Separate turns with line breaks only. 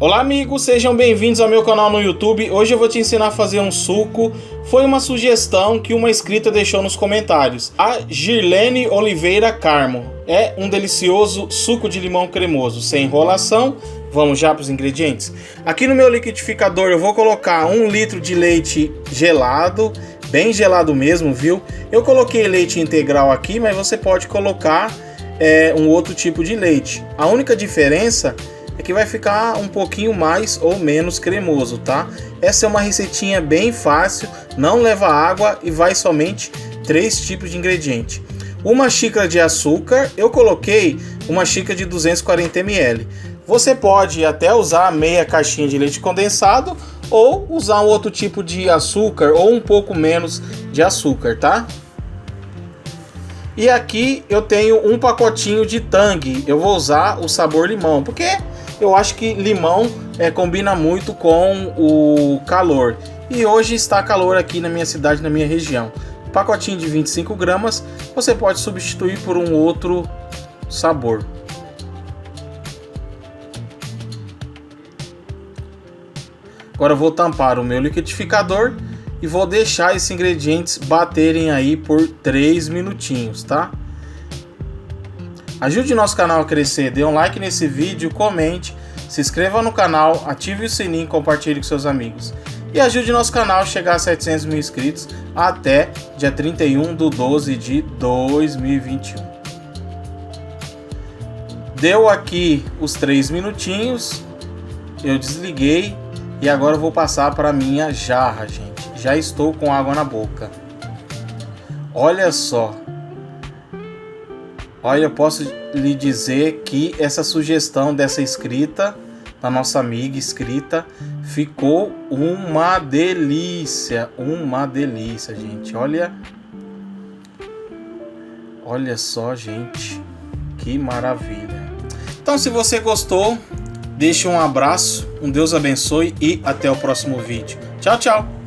Olá amigos, sejam bem-vindos ao meu canal no YouTube. Hoje eu vou te ensinar a fazer um suco. Foi uma sugestão que uma inscrita deixou nos comentários. A Girlene Oliveira Carmo. É um delicioso suco de limão cremoso, sem enrolação. Vamos já para os ingredientes? Aqui no meu liquidificador eu vou colocar 1 litro de leite gelado, bem gelado mesmo, viu? Eu coloquei leite integral aqui, mas você pode colocar um outro tipo de leite. A única diferença é que vai ficar um pouquinho mais ou menos cremoso, tá? Essa é uma receitinha bem fácil, não leva água e vai somente 3 tipos de ingrediente. 1 xícara de açúcar, eu coloquei 1 xícara de 240 ml. Você pode até usar meia caixinha de leite condensado ou usar um outro tipo de açúcar ou um pouco menos de açúcar, tá? E aqui eu tenho um pacotinho de Tang, eu vou usar o sabor limão, porque eu acho que limão combina muito com o calor. E hoje está calor aqui na minha cidade, na minha região. Pacotinho de 25 gramas, você pode substituir por um outro sabor. Agora eu vou tampar o meu liquidificador e vou deixar esses ingredientes baterem aí por 3 minutinhos, tá? Ajude nosso canal a crescer, dê um like nesse vídeo, comente, se inscreva no canal, ative o sininho e compartilhe com seus amigos. E ajude nosso canal a chegar a 700 mil inscritos até dia 31/12 de 2021. Deu aqui os 3 minutinhos, eu desliguei e agora eu vou passar para a minha jarra, gente. Já estou com água na boca. Olha só. Olha, eu posso lhe dizer que essa sugestão dessa inscrita, da nossa amiga inscrita, ficou uma delícia, gente. Olha só, gente, que maravilha. Então, se você gostou, deixe um abraço, um Deus abençoe e até o próximo vídeo. Tchau, tchau.